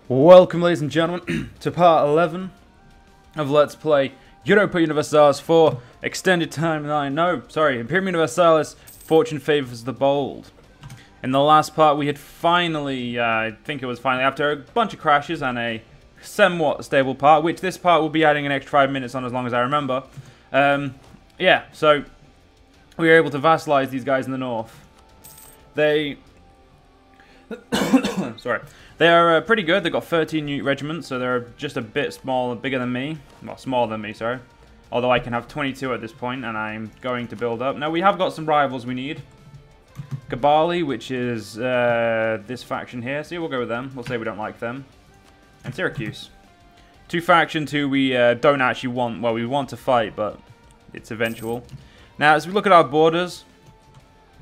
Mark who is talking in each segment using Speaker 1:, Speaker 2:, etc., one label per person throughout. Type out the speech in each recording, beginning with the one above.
Speaker 1: Welcome, ladies and gentlemen, to part 11 of Let's Play Europa Universalis for Extended Timeline. No, sorry, Imperium Universalis, Fortune Favours the Bold. In the last part, we had finally, I think it was finally, after a bunch of crashes and a somewhat stable part, which this part will be adding an extra 5 minutes on as long as I remember. Yeah, so we were able to vassalize these guys in the north. They... sorry. They are pretty good. They've got 13 unit regiments, so they're just a bit bigger than me. Well, smaller than me, sorry. Although I can have 22 at this point, and I'm going to build up. Now, we have got some rivals we need. Kabali, which is this faction here. So we'll go with them. We'll say we don't like them. And Syracuse. Two factions who we don't actually want. Well, we want to fight, but it's eventual. Now, as we look at our borders,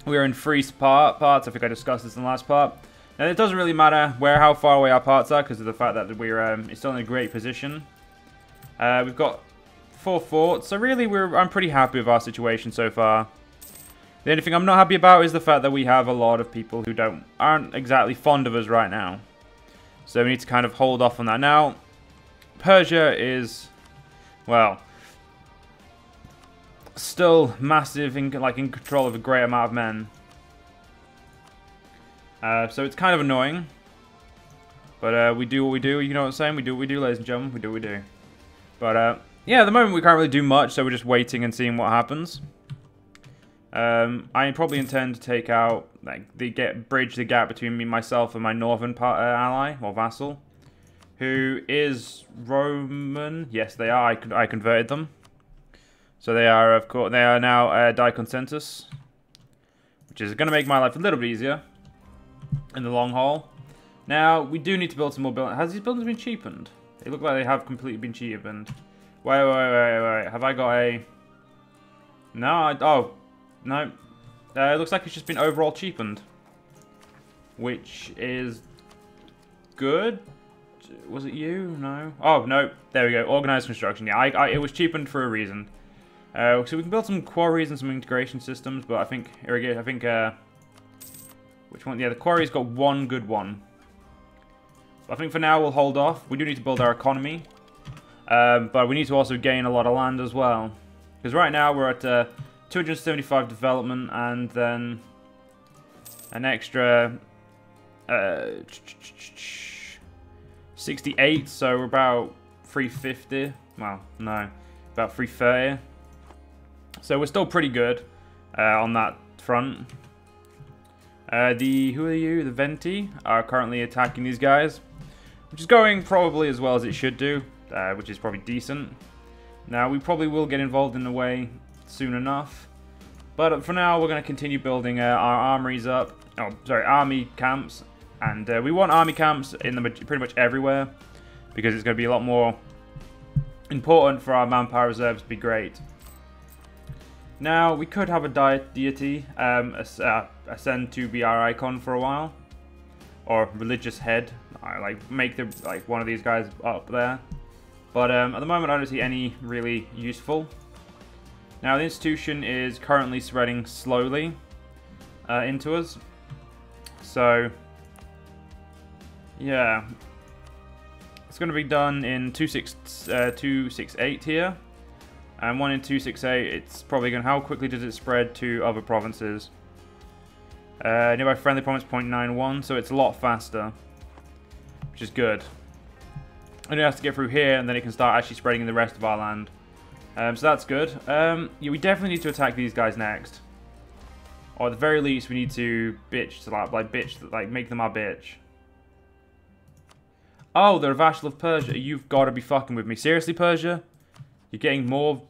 Speaker 1: we are in free parts. I think I discussed this in the last part. Now, it doesn't really matter how far away our parts are because of the fact that we're still in a great position. We've got 4 forts, so really I'm pretty happy with our situation so far. The only thing I'm not happy about is the fact that we have a lot of people who aren't exactly fond of us right now. So we need to kind of hold off on that. Now, Persia is, well, still massive, in control of a great amount of men. So it's kind of annoying. But we do what we do, you know what I'm saying? We do what we do, ladies and gentlemen. We do what we do. But, yeah, at the moment we can't really do much, so we're just waiting and seeing what happens. I probably intend to take out, bridge the gap between myself and my northern ally, or vassal, who is Roman. Yes, they are. I converted them. So they are, of course, they are now Diconsentus, which is going to make my life a little bit easier in the long haul. Now, we do need to build some more buildings. Has these buildings been cheapened? They look like they have completely been cheapened. Wait. Have I got a... No, oh, no. It looks like it's just been overall cheapened. Which is good. Was it you? No. Oh, no. There we go. Organized construction. Yeah, it was cheapened for a reason. So we can build some quarries and some integration systems, but I think... which one? Yeah, the quarry's got one good one. I think for now we'll hold off. We do need to build our economy. But we need to also gain a lot of land as well. Because right now we're at 275 development and then an extra 68. So we're about 350. Well, no, about 330. So we're still pretty good on that front. Who are you? The Venti are currently attacking these guys, which is going probably as well as it should do, which is probably decent. Now, we probably will get involved in the way soon enough, but for now, we're going to continue building our armories up. Oh, sorry, army camps, and we want army camps in pretty much everywhere, because it's going to be a lot more important for our manpower reserves to be great. Now, we could have a deity ascend to be our icon for a while. Or religious head. Make one of these guys up there. But at the moment, I don't see any really useful. Now, the institution is currently spreading slowly into us. So, yeah. It's going to be done in 268 here. And 1 in 268, it's probably going to... How quickly does it spread to other provinces? Nearby friendly province 0.91, so it's a lot faster. Which is good. Only has to get through here, and then it can start actually spreading in the rest of our land. So that's good. Yeah, we definitely need to attack these guys next. Or at the very least, we need to make them our bitch. Oh, they're a vassal of Persia. You've got to be fucking with me. Seriously, Persia? You're getting more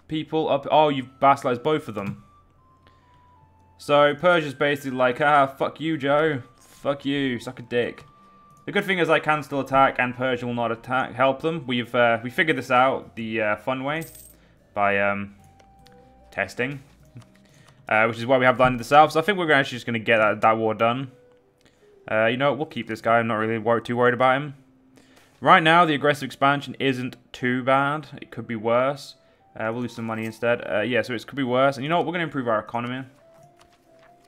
Speaker 1: people up. Oh, you've vassalized both of them. So Persia's basically like, fuck you, Joe. Fuck you, suck a dick. The good thing is I can still attack, and Persia will not help them. We figured this out the fun way by testing, which is why we have landed the south. So I think we're actually just going to get that war done. You know what? We'll keep this guy. I'm not really too worried about him. Right now, the aggressive expansion isn't too bad. It could be worse. We'll lose some money instead. Yeah, so it could be worse. And you know what? We're going to improve our economy.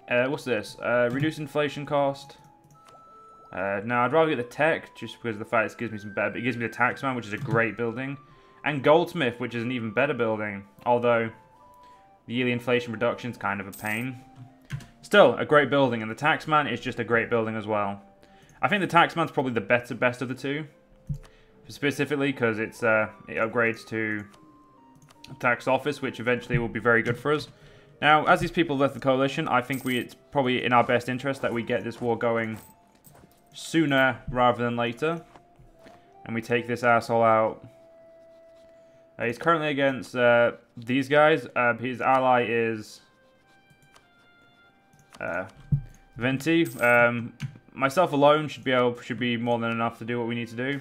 Speaker 1: What's this? Reduce inflation cost. Now, I'd rather get the tech, just because of the fact it gives me some better... It gives me the taxman, which is a great building. And goldsmith, which is an even better building. Although, the yearly inflation reduction is kind of a pain. Still, a great building, and the taxman is just a great building as well. I think the taxman's probably the best of the two. Specifically, because it upgrades to tax office, which eventually will be very good for us. Now, as these people left the coalition, I think it's probably in our best interest that we get this war going sooner rather than later. And we take this asshole out. He's currently against these guys. His ally is Venti. Myself alone should be more than enough to do what we need to do.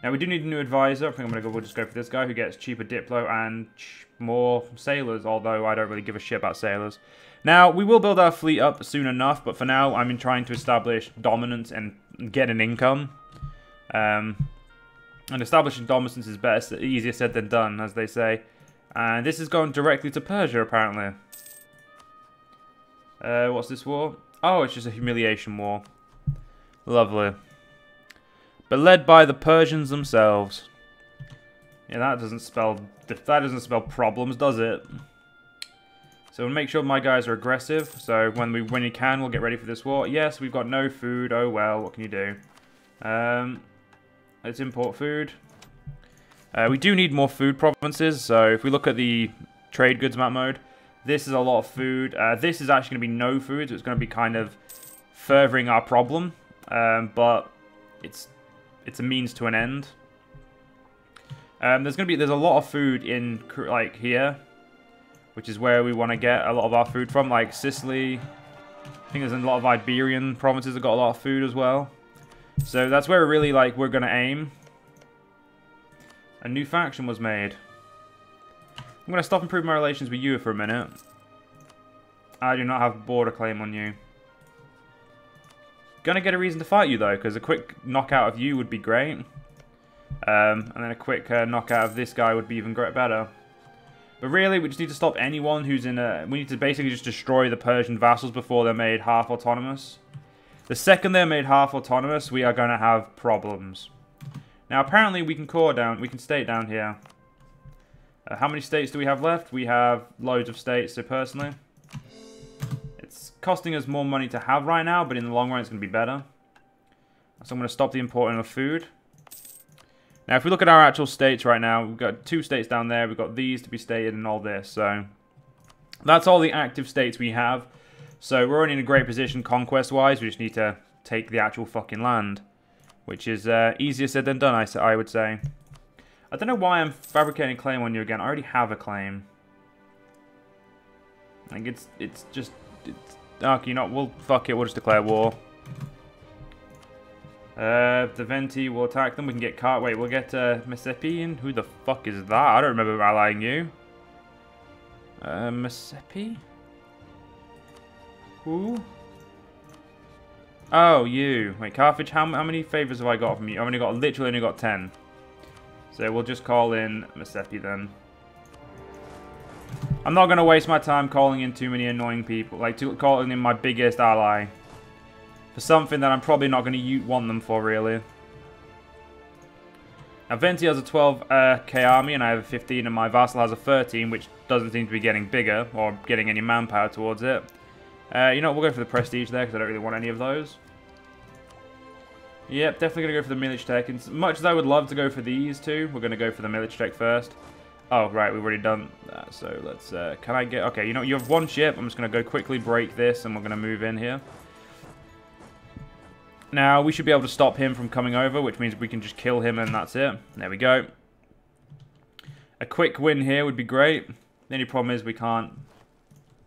Speaker 1: Now we do need a new advisor. I think we'll just go for this guy who gets cheaper Diplo and more sailors, although I don't really give a shit about sailors. Now, we will build our fleet up soon enough, but for now I'm trying to establish dominance and get an income. And establishing dominance is better, easier said than done, as they say. And this is going directly to Persia, apparently. What's this war? Oh, it's just a humiliation war. Lovely. But led by the Persians themselves. Yeah, that doesn't spell problems, does it? So we'll make sure my guys are aggressive. So when you can, we'll get ready for this war. Yes, we've got no food. Oh well, what can you do? Let's import food. We do need more food provinces. So if we look at the trade goods map mode, this is a lot of food. This is actually going to be no food, so it's going to be kind of furthering our problem. But it's a means to an end. There's a lot of food in like here, which is where we want to get a lot of our food from, like Sicily. I think there's a lot of Iberian provinces that got a lot of food as well. So that's where we're gonna aim. A new faction was made. I'm gonna stop improving my relations with you for a minute. I do not have a border claim on you. Gonna get a reason to fight you though, because a quick knockout of you would be great. And then a quick knockout of this guy would be even better. But really, we just need to stop anyone who's in a... We need to basically just destroy the Persian vassals before they're made half autonomous. The second they're made half autonomous, we are going to have problems. Now, apparently, we can state down here. How many states do we have left? We have loads of states, so personally... It's costing us more money to have right now, but in the long run, it's going to be better. So I'm going to stop the importing of food. Now, if we look at our actual states right now, we've got 2 states down there. We've got these to be stated and all this. So that's all the active states we have. So we're already in a great position conquest-wise. We just need to take the actual fucking land, which is easier said than done, I would say. I don't know why I'm fabricating a claim on you again. I already have a claim. Like, it's just... Okay, fuck it. We'll just declare war. The Venti will attack them. We can get Wait, we'll get Masepi in. Who the fuck is that? I don't remember allying you. Masepi? Who? Oh, you. Wait, Carthage, how many favors have I got from you? I've literally only got 10. So we'll just call in Masepi then. I'm not going to waste my time calling in too many annoying people. Like, calling in my biggest ally. For something that I'm probably not going to want them for, really. Now, Venti has a 12k army, and I have a 15, and my vassal has a 13, which doesn't seem to be getting bigger, or getting any manpower towards it. You know what, we'll go for the prestige there, because I don't really want any of those. Yep, definitely going to go for the military tech. As much as I would love to go for these two, we're going to go for the military tech first. Oh, right, we've already done that, so let's, can I get, okay, you know, you have 1 ship, I'm just going to go quickly break this, and we're going to move in here. Now, we should be able to stop him from coming over, which means we can just kill him and that's it. There we go. A quick win here would be great. The only problem is we can't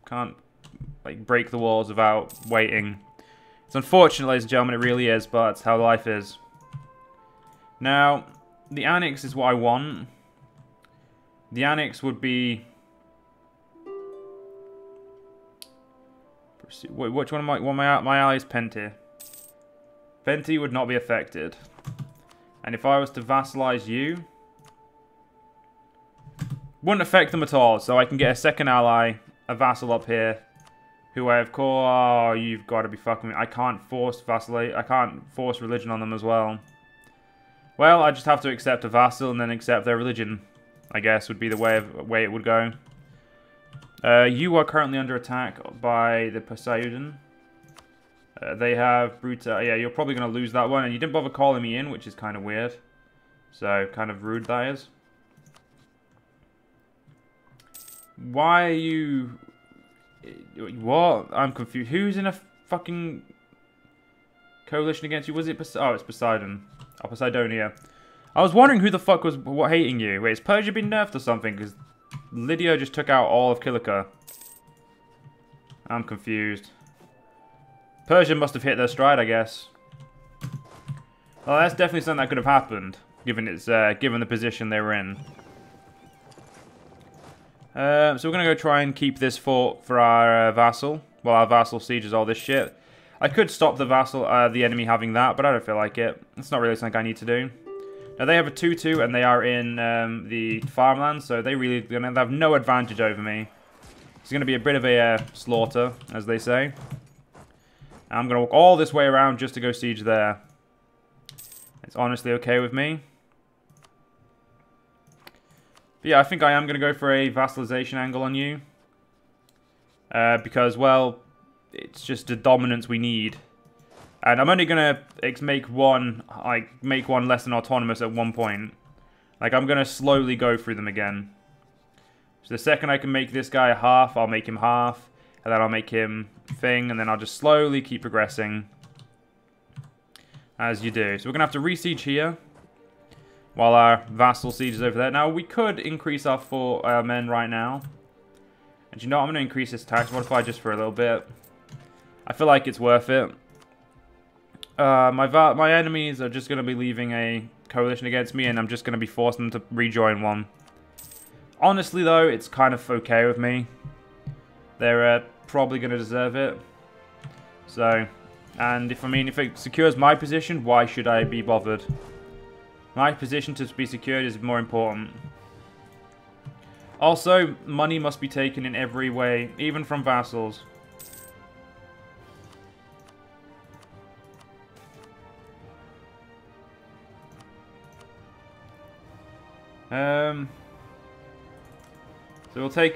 Speaker 1: like, break the walls without waiting. It's unfortunate, ladies and gentlemen, it really is, but that's how life is. Now, the annex is what I want. The annex would be... Wait, which one of my allies? Penti. Venti would not be affected. And if I was to vassalize you, wouldn't affect them at all. So I can get a second ally, a vassal up here, Who I have called... Oh, you've got to be fucking me. I can't force vacillate. I can't force religion on them as well. Well, I just have to accept a vassal and then accept their religion. I guess would be the way it would go. You are currently under attack by the Poseidon. They have Bruta. Yeah, you're probably going to lose that one. And you didn't bother calling me in, which is kind of weird. So, kind of rude that is. Why are you... What? I'm confused. Who's in a fucking coalition against you? Was it Oh, it's Poseidon. Oh, Poseidonia. I was wondering who the fuck was hating you. Wait, is Persia been nerfed or something? Because Lydia just took out all of Kilica. I'm confused. Persia must have hit their stride, I guess. Well, that's definitely something that could have happened, given the position they were in. So we're going to go try and keep this fort for our vassal, while our vassal sieges all this shit. I could stop the vassal, the enemy having that, but I don't feel like it. It's not really something I need to do. Now they have a 2-2 and they are in the farmland, so they really gonna have no advantage over me. It's going to be a bit of a slaughter, as they say. I'm going to walk all this way around just to go siege there. It's honestly okay with me. But yeah, I think I am going to go for a vassalization angle on you. Because, well, it's just the dominance we need. And I'm only going to make one less than autonomous at one point. Like, I'm going to slowly go through them again. So the second I can make this guy half, I'll make him half. And then I'll make him thing. And then I'll just slowly keep progressing. As you do. So we're going to have to re-siege here. While our vassal sieges over there. Now, we could increase our 4 men right now. And you know what? I'm going to increase this tax. Modify just for a little bit. I feel like it's worth it. My enemies are just going to be leaving a coalition against me. And I'm just going to be forcing them to rejoin one. Honestly, though, it's kind of okay with me. They're probably going to deserve it. So, and if it secures my position, why should I be bothered? My position to be secured is more important. Also, money must be taken in every way, even from vassals. So we'll take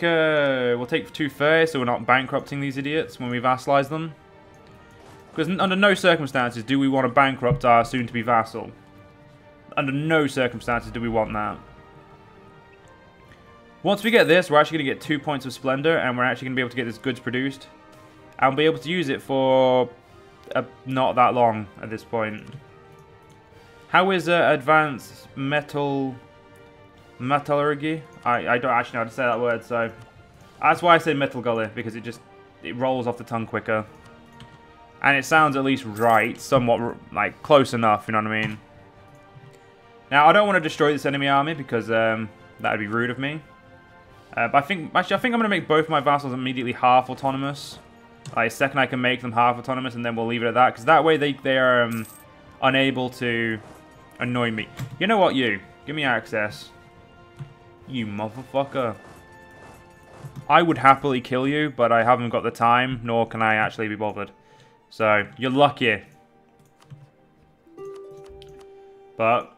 Speaker 1: 2 fair, so we're not bankrupting these idiots when we vassalize them. Because under no circumstances do we want to bankrupt our soon-to-be vassal. Under no circumstances do we want that. Once we get this, we're actually going to get 2 points of splendor, and we're actually going to be able to get this goods produced. And be able to use it for not that long at this point. How is advanced metallurgy? I don't actually know how to say that word, so that's why I say metal gully, because it rolls off the tongue quicker. And it sounds at least right, somewhat like close enough, you know what I mean? Now, I don't want to destroy this enemy army because that would be rude of me. But I think I'm going to make both my vassals immediately half autonomous. Like, second I can make them half autonomous, and then we'll leave it at that. Because that way they are unable to annoy me. You know what, you? Give me access. You motherfucker. I would happily kill you, but I haven't got the time, nor can I actually be bothered. So, you're lucky. But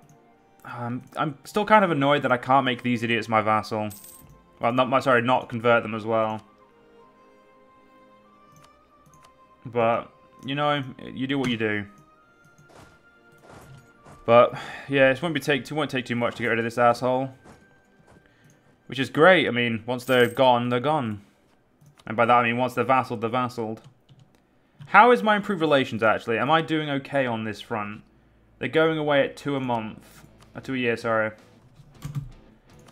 Speaker 1: I'm still kind of annoyed that I can't make these idiots my vassal. Well, not convert them as well. But, you know, you do what you do. But, yeah, it won't take too much to get rid of this asshole. Which is great. I mean, once they're gone, they're gone. And by that I mean once they're vassaled, they're vassaled. How is my improved relations, actually? Am I doing okay on this front? They're going away at 2 a month. 2 a year, sorry.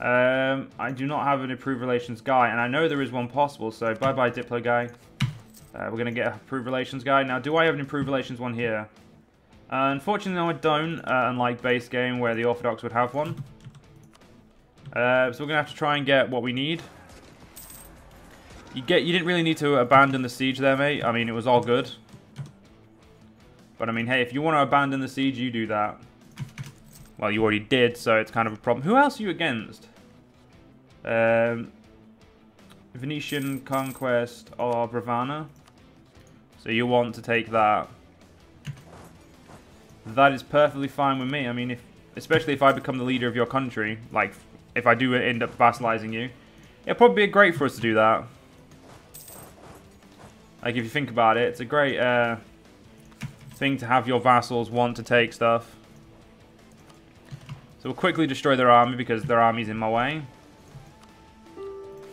Speaker 1: I do not have an improved relations guy, and I know there is one possible, so bye-bye, Diplo guy. We're going to get an improved relations guy. Now, do I have an improved relations one here? Unfortunately, no, I don't, unlike base game where the Orthodox would have one. So we're going to have to try and get what we need. You didn't really need to abandon the siege there, mate. I mean, it was all good. But, I mean, hey, if you want to abandon the siege, you do that. Well, you already did, so it's kind of a problem. Who else are you against? Venetian conquest of Ravenna. So you want to take that. That is perfectly fine with me. I mean, especially if I become the leader of your country, like if I do end up vassalizing you, it'll probably be great for us to do that. Like if you think about it, it's a great thing to have your vassals want to take stuff. So we'll quickly destroy their army because their army's in my way.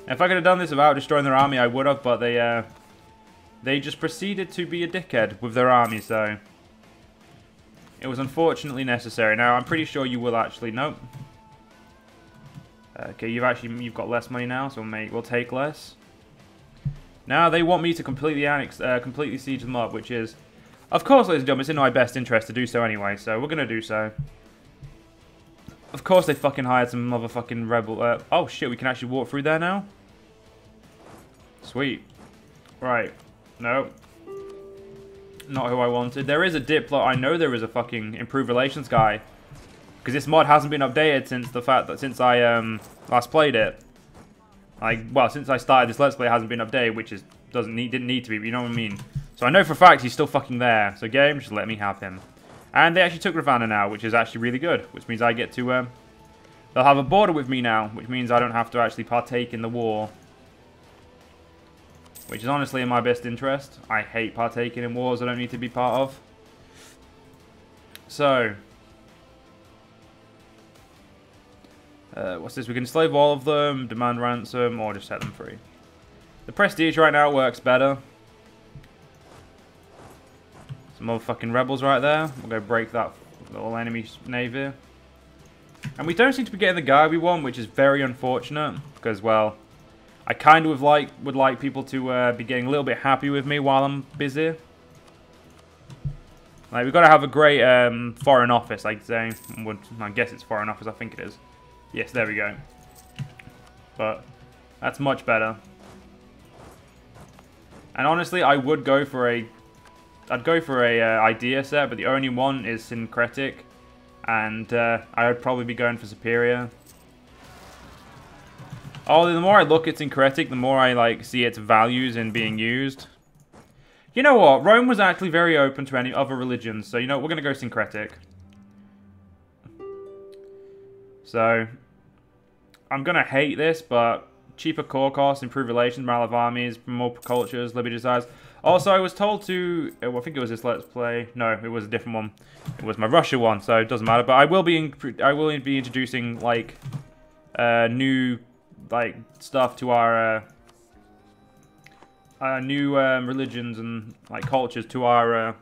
Speaker 1: If I could have done this without destroying their army, I would have, but they just proceeded to be a dickhead with their army, so it was unfortunately necessary. Now, I'm pretty sure you will actually... Nope. Okay, you've got less money now, so we'll take less. Now, they want me to completely siege them up, which is... Of course, ladies and gentlemen, it's in my best interest to do so anyway, so we're going to do so. Of course they fucking hired some motherfucking rebel... oh shit, we can actually walk through there now? Sweet. Right. No. Not who I wanted. There is a Diplo. I know there is a fucking improved relations guy. Because this mod hasn't been updated since I last played it. Well, since I started this Let's Play, it hasn't been updated, which didn't need to be, but you know what I mean. So I know for a fact he's still fucking there. So game, just let me have him. And they actually took Ravenna now, which is actually really good. Which means I get to... they'll have a border with me now, which means I don't have to actually partake in the war. Which is honestly in my best interest. I hate partaking in wars I don't need to be part of. So... what's this? We can enslave all of them, demand ransom, or just set them free. The prestige right now works better. Some motherfucking rebels right there. We'll go break that little enemy navy. And we don't seem to be getting the guy we want, which is very unfortunate. Because, well, I kind of would like people to be getting a little bit happy with me while I'm busy. Like, we've got to have a great foreign office, I'd say. I guess it's foreign office, I think it is. Yes, there we go. But that's much better. And honestly, I would go for a... I'd go for a idea set, but the only one is syncretic. And I would probably be going for superior. Oh, the more I look at syncretic, the more I see its values in being used. You know what? Rome was actually very open to any other religions, so you know what? We're going to go syncretic. So, I'm going to hate this, but cheaper core costs, improved relations, morale of armies, more cultures, liberty desires. Also, I was told to... I think it was this Let's Play. No, it was a different one. It was my Russia one, so it doesn't matter. But I will be introducing, new, stuff to our new religions and, cultures to our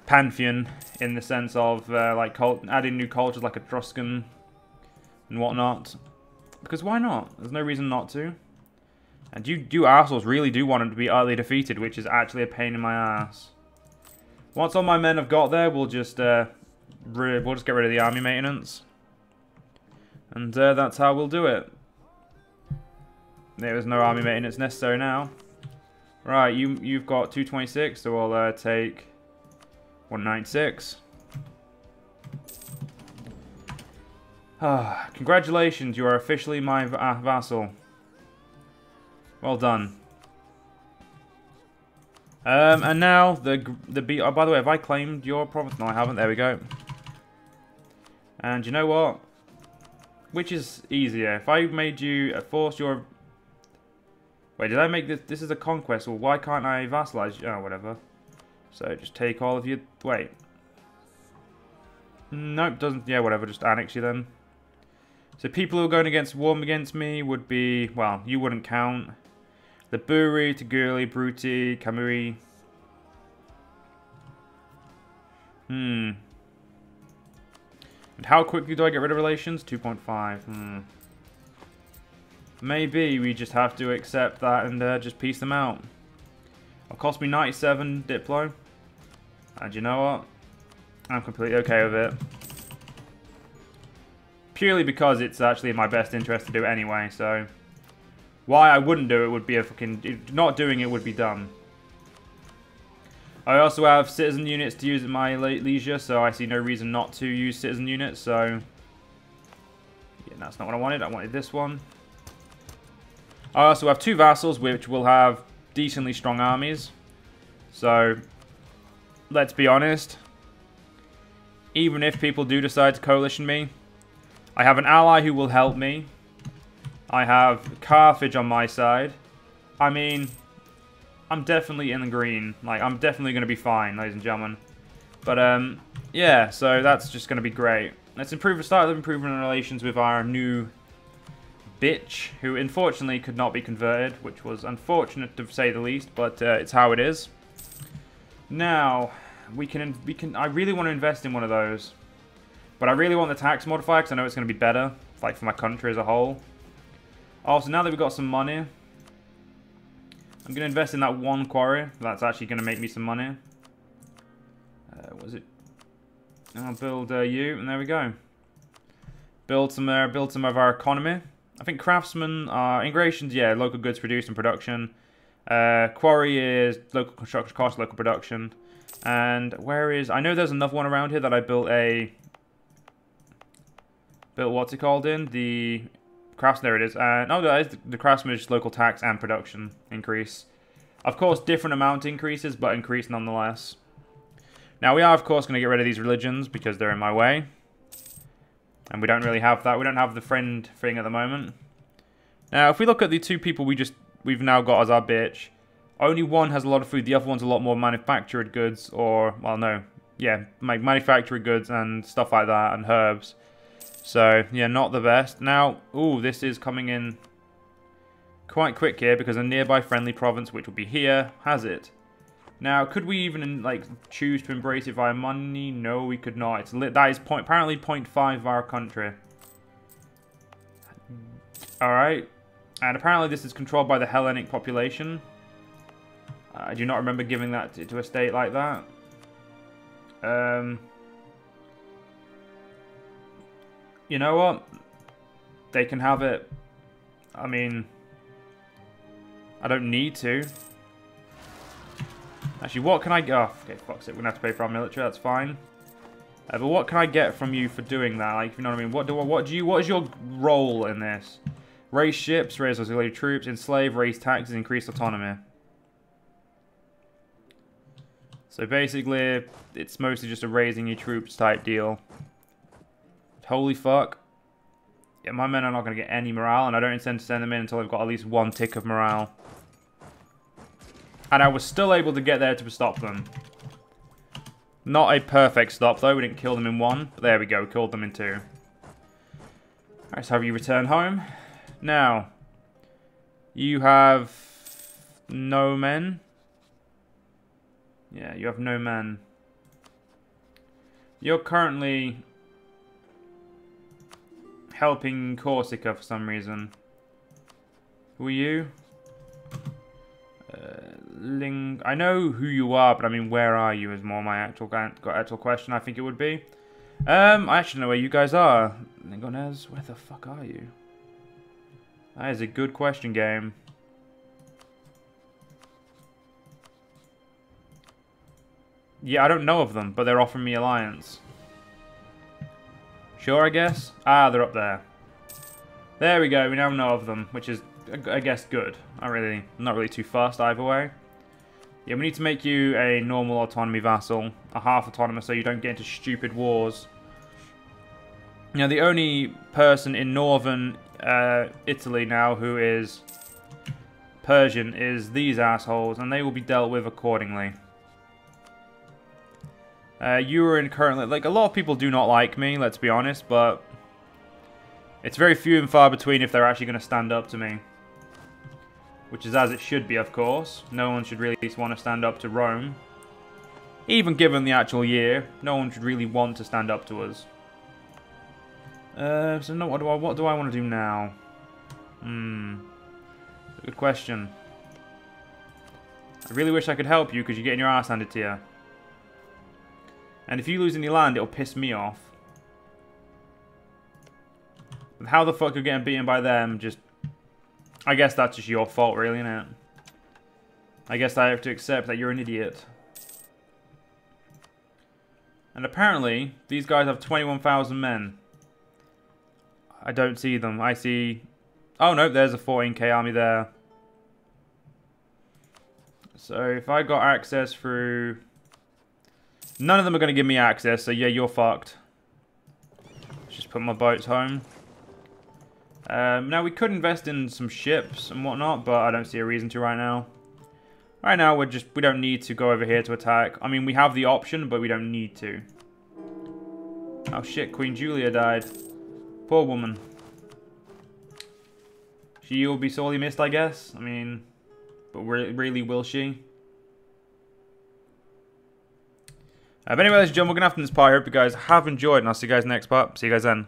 Speaker 1: pantheon, in the sense of, adding new cultures like Etruscan and whatnot. Because why not? There's no reason not to. And you assholes really do want him to be utterly defeated, which is actually a pain in my ass. Once all my men have got there, we'll just get rid of the army maintenance. And that's how we'll do it. There is no army maintenance necessary now. Right, you've got 226, so I'll take 196. Congratulations, you are officially my vassal. Well done. And now oh, by the way, have I claimed your province? No, I haven't. There we go. And you know what? Which is easier? If I made you force your... Wait, did I make this? This is a conquest. Well, why can't I vassalize you? Oh, whatever. So just take all of you. Wait. Nope, doesn't. Yeah, whatever. Just annex you then. So people who are going against war against me would be, well, you wouldn't count. The Buri, Taguri, Bruti, Kamui. And how quickly do I get rid of relations? 2.5. Maybe we just have to accept that and just piece them out. It'll cost me 97 Diplo. And you know what? I'm completely okay with it. Purely because it's actually in my best interest to do it anyway, so... Why I wouldn't do it would be a fucking... Not doing it would be dumb. I also have citizen units to use at my leisure, so I see no reason not to use citizen units, so... Yeah, that's not what I wanted. I wanted this one. I also have 2 vassals, which will have decently strong armies. So, let's be honest. Even if people do decide to coalition me, I have an ally who will help me. I have Carthage on my side. I mean, I'm definitely in the green. Like, I'm definitely going to be fine, ladies and gentlemen. But, yeah, so that's just going to be great. Let's start improving relations with our new bitch, who unfortunately could not be converted, which was unfortunate to say the least, but it's how it is. Now, I really want to invest in one of those, but I really want the tax modifier because I know it's going to be better, like for my country as a whole. Also, now that we've got some money, I'm going to invest in that 1 quarry. That's actually going to make me some money. What is it? I'll build you, and there we go. Build some of our economy. I think craftsmen are integrations, yeah, local goods produced and production. Quarry is local construction cost, local production. And where is... I know there's another one around here that I built what's it called in? The crafts, there it is. No, that is the craftsman is local tax and production increase. Of course, different amount increases, but increase nonetheless. Now, we are, of course, going to get rid of these religions because they're in my way. And we don't really have that. We don't have the friend thing at the moment. Now, if we look at the 2 people we've now got as our bitch, only one has a lot of food. The other one's a lot more manufactured goods, or, well, no. Yeah, like manufactured goods and stuff like that, and herbs. So, yeah, not the best. Now, ooh, this is coming in quite quick here, because a nearby friendly province, which will be here, has it. Now, could we even, like, choose to embrace it via money? No, we could not. That is apparently 0.5 of our country. Alright. And apparently this is controlled by the Hellenic population. I do not remember giving that to a state like that. You know what? They can have it. I mean, I don't need to. Actually, what can I get? Oh, okay, fuck's it. We're gonna have to pay for our military. That's fine. But what can I get from you for doing that? Like, you know what I mean? What is your role in this? Raise ships, raise auxiliary troops, enslave, raise taxes, increase autonomy. So basically, it's mostly just a raising your troops type deal. Holy fuck. Yeah, my men are not going to get any morale, and I don't intend to send them in until they've got at least 1 tick of morale. And I was still able to get there to stop them. Not a perfect stop, though. We didn't kill them in 1. But there we go. Killed them in 2. Alright, so have you returned home? Now, you have no men. Yeah, you have no men. You're currently helping Corsica for some reason. Who are you? I know who you are, but I mean, where are you is more my actual question, I think it would be. I actually know where you guys are. Lingonez, where the fuck are you? That is a good question, game. Yeah, I don't know of them, but they're offering me alliance. Sure, I guess? Ah, they're up there. There we go, we now know of them, which is, I guess, good. Not really too fast either way. Yeah, we need to make you a normal autonomy vassal, a half autonomous, so you don't get into stupid wars. You know, the only person in northern Italy now who is Persian is these assholes, and they will be dealt with accordingly. You are in currently, like, a lot of people do not like me, let's be honest, but it's very few and far between if they're actually going to stand up to me. Which is as it should be, of course. No one should really want to stand up to Rome. Even given the actual year, no one should really want to stand up to us. So no, what do I want to do now? Good question. I really wish I could help you because you're getting your ass handed to you. And if you lose any land, it'll piss me off. But how the fuck you're getting beaten by them, just... I guess that's just your fault, really, isn't it? I guess I have to accept that you're an idiot. And apparently, these guys have 21,000 men. I don't see them. I see Oh, no, there's a 14k army there. So if I got access through... None of them are going to give me access, so yeah, you're fucked. Let's just put my boats home. Now, we could invest in some ships and whatnot, but I don't see a reason to right now. Right now, we don't need to go over here to attack. I mean, we have the option, but we don't need to. Oh shit, Queen Julia died. Poor woman. She will be sorely missed, I guess. I mean, but really will she? But anyway, ladies and gentlemen, we're going to have to end this part. I hope you guys have enjoyed, and I'll see you guys next part. See you guys then.